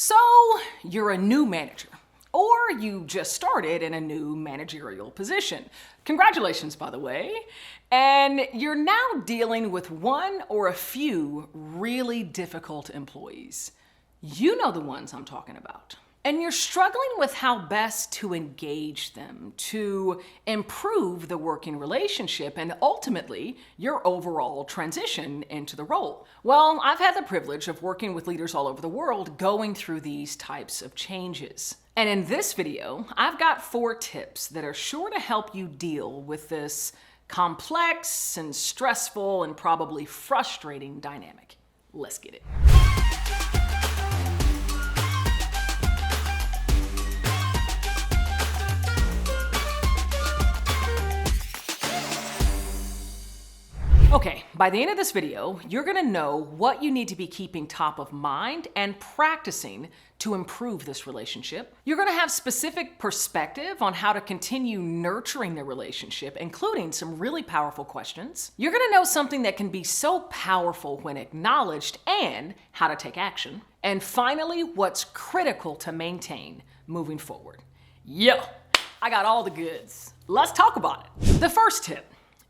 So, you're a new manager, or you just started in a new managerial position. Congratulations, by the way. And you're now dealing with one or a few really difficult employees. You know the ones I'm talking about. And you're struggling with how best to engage them, to improve the working relationship, and ultimately your overall transition into the role. Well, I've had the privilege of working with leaders all over the world going through these types of changes. And in this video, I've got 4 tips that are sure to help you deal with this complex and stressful and probably frustrating dynamic. Let's get it. Okay, by the end of this video, you're gonna know what you need to be keeping top of mind and practicing to improve this relationship. You're gonna have specific perspective on how to continue nurturing the relationship, including some really powerful questions. You're gonna know something that can be so powerful when acknowledged and how to take action. And finally, what's critical to maintain moving forward. Yo, I got all the goods. Let's talk about it. The first tip.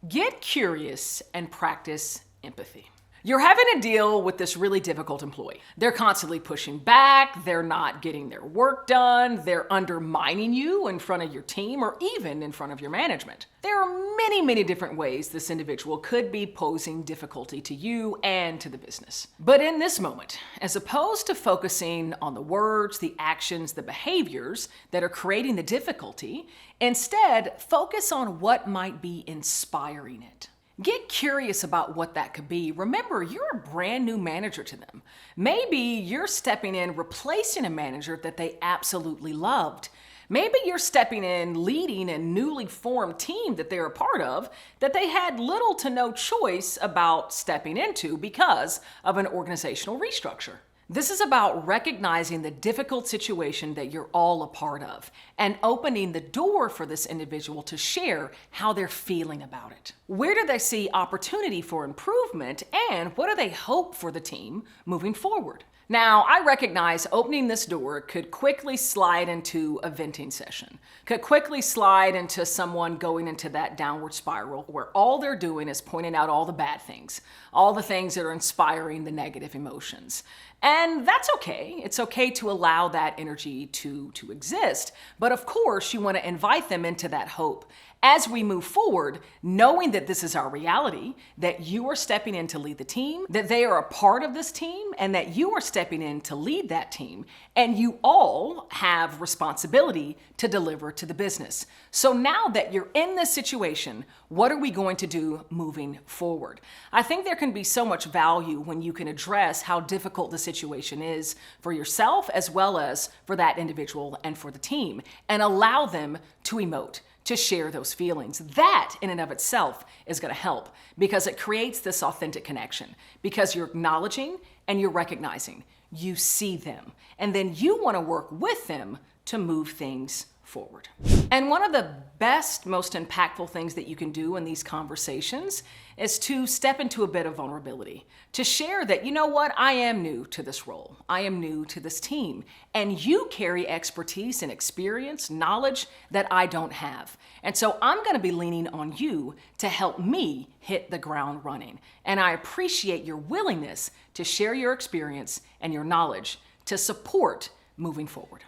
Get curious and practice empathy. You're having to deal with this really difficult employee. They're constantly pushing back, they're not getting their work done, they're undermining you in front of your team or even in front of your management. There are many different ways this individual could be posing difficulty to you and to the business. But in this moment, as opposed to focusing on the words, the actions, the behaviors that are creating the difficulty, instead focus on what might be inspiring it. Get curious about what that could be. Remember, you're a brand new manager to them. Maybe you're stepping in, replacing a manager that they absolutely loved. Maybe you're stepping in, leading a newly formed team that they're a part of that they had little to no choice about stepping into because of an organizational restructure. This is about recognizing the difficult situation that you're all a part of and opening the door for this individual to share how they're feeling about it. Where do they see opportunity for improvement and what do they hope for the team moving forward? Now, I recognize opening this door could quickly slide into a venting session, could quickly slide into someone going into that downward spiral where all they're doing is pointing out all the bad things, all the things that are inspiring the negative emotions. And that's okay. It's okay to allow that energy to exist. But of course, you want to invite them into that hope. As we move forward, knowing that this is our reality, that you are stepping in to lead the team, that they are a part of this team, and that you are stepping in to lead that team, and you all have responsibility to deliver to the business. So now that you're in this situation, what are we going to do moving forward? I think there can be so much value when you can address how difficult the situation is for yourself as well as for that individual and for the team, and allow them to emote, to share those feelings. That in and of itself is going to help because it creates this authentic connection because you're acknowledging and you're recognizing. You see them and then you want to work with them to move things forward. And one of the best, most impactful things that you can do in these conversations is to step into a bit of vulnerability, to share that, you know what, I am new to this role. I am new to this team. And you carry expertise and experience, knowledge that I don't have. And so I'm going to be leaning on you to help me hit the ground running. And I appreciate your willingness to share your experience and your knowledge to support moving forward.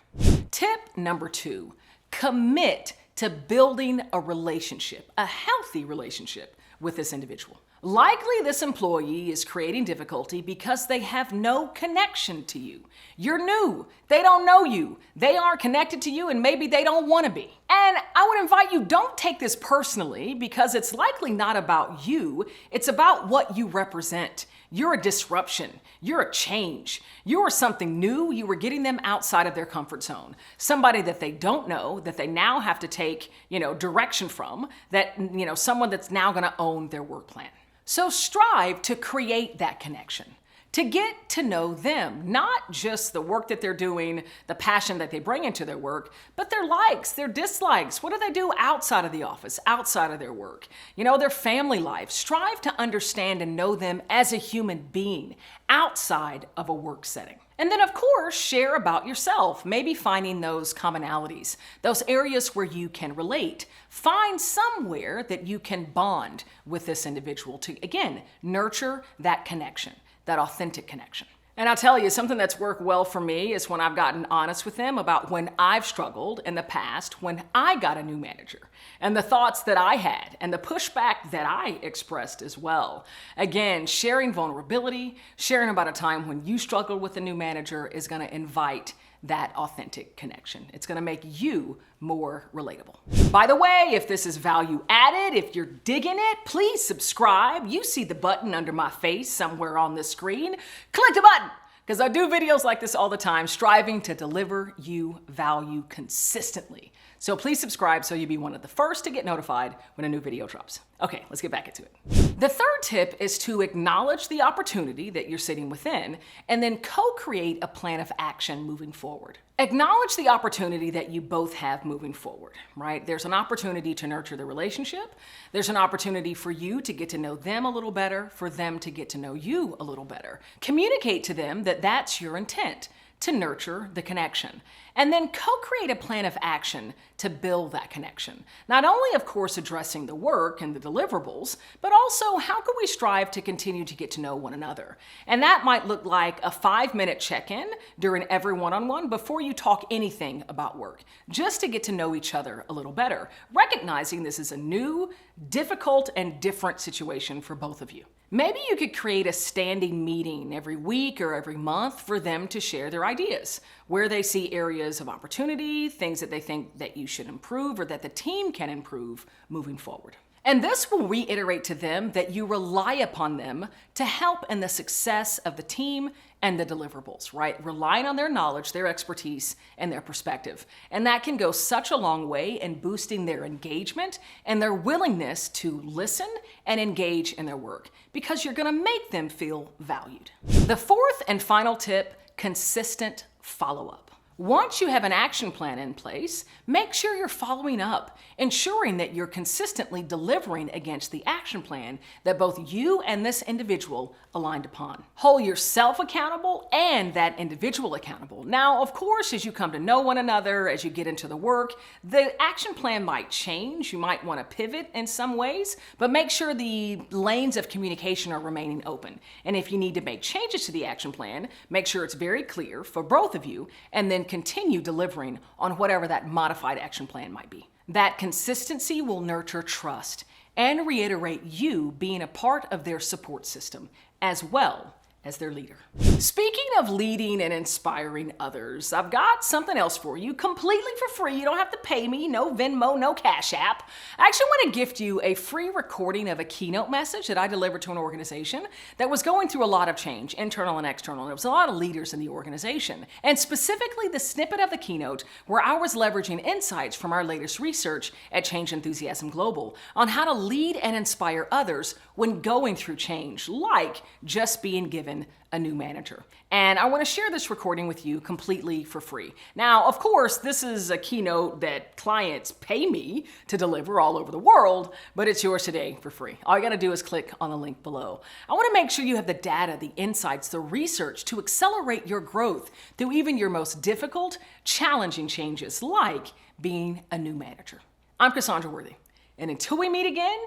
Tip number 2. Commit to building a relationship, a healthy relationship with this individual. Likely this employee is creating difficulty because they have no connection to you. You're new. They don't know you. They aren't connected to you and maybe they don't want to be. And I would invite you, don't take this personally because it's likely not about you. It's about what you represent. You're a disruption. You're a change. You are something new. You were getting them outside of their comfort zone. Somebody that they don't know, that they now have to take, direction from, that, someone that's now going to own their work plan. So strive to create that connection, to get to know them, not just the work that they're doing, the passion that they bring into their work, but their likes, their dislikes. What do they do outside of the office, outside of their work? Their family life. Strive to understand and know them as a human being outside of a work setting. And then, of course, share about yourself, maybe finding those commonalities, those areas where you can relate. Find somewhere that you can bond with this individual to, again, nurture that connection, that authentic connection. And I'll tell you, something that's worked well for me is when I've gotten honest with them about when I've struggled in the past, when I got a new manager, and the thoughts that I had, and the pushback that I expressed as well. Again, sharing vulnerability, sharing about a time when you struggled with a new manager is going to invite that authentic connection. It's going to make you more relatable. By the way, if this is value added, if you're digging it, please subscribe. You see the button under my face somewhere on the screen. Click the button, because I do videos like this all the time, striving to deliver you value consistently. So please subscribe so you'll be one of the first to get notified when a new video drops. Okay, let's get back into it. The third tip is to acknowledge the opportunity that you're sitting within and then co-create a plan of action moving forward. Acknowledge the opportunity that you both have moving forward, right? There's an opportunity to nurture the relationship. There's an opportunity for you to get to know them a little better, for them to get to know you a little better. Communicate to them that that's your intent, to nurture the connection. And then co-create a plan of action to build that connection. Not only, of course, addressing the work and the deliverables, but also how can we strive to continue to get to know one another? And that might look like a 5-minute check-in during every one-on-one before you talk anything about work, just to get to know each other a little better, recognizing this is a new, difficult, and different situation for both of you. Maybe you could create a standing meeting every week or every month for them to share their ideas, where they see areas of opportunity, things that they think that you should improve or that the team can improve moving forward. And this will reiterate to them that you rely upon them to help in the success of the team and the deliverables, right? Relying on their knowledge, their expertise, and their perspective. And that can go such a long way in boosting their engagement and their willingness to listen and engage in their work, because you're gonna make them feel valued. The fourth and final tip, consistent follow-up. Once you have an action plan in place, make sure you're following up, ensuring that you're consistently delivering against the action plan that both you and this individual aligned upon. Hold yourself accountable and that individual accountable. Now, of course, as you come to know one another, as you get into the work, the action plan might change. You might want to pivot in some ways, but make sure the lanes of communication are remaining open. And if you need to make changes to the action plan, make sure it's very clear for both of you, and then continue delivering on whatever that modified action plan might be. That consistency will nurture trust and reiterate you being a part of their support system as well as their leader. Speaking of leading and inspiring others, I've got something else for you completely for free. You don't have to pay me, no Venmo, no Cash App. I actually want to gift you a free recording of a keynote message that I delivered to an organization that was going through a lot of change, internal and external. There was a lot of leaders in the organization. And specifically the snippet of the keynote where I was leveraging insights from our latest research at Change Enthusiasm Global on how to lead and inspire others when going through change, like just being given a new manager. And I want to share this recording with you completely for free. Now, of course, this is a keynote that clients pay me to deliver all over the world, but it's yours today for free. All you got to do is click on the link below. I want to make sure you have the data, the insights, the research to accelerate your growth through even your most difficult, challenging changes, like being a new manager. I'm Cassandra Worthy, and until we meet again,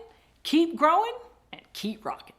keep growing and keep rocking.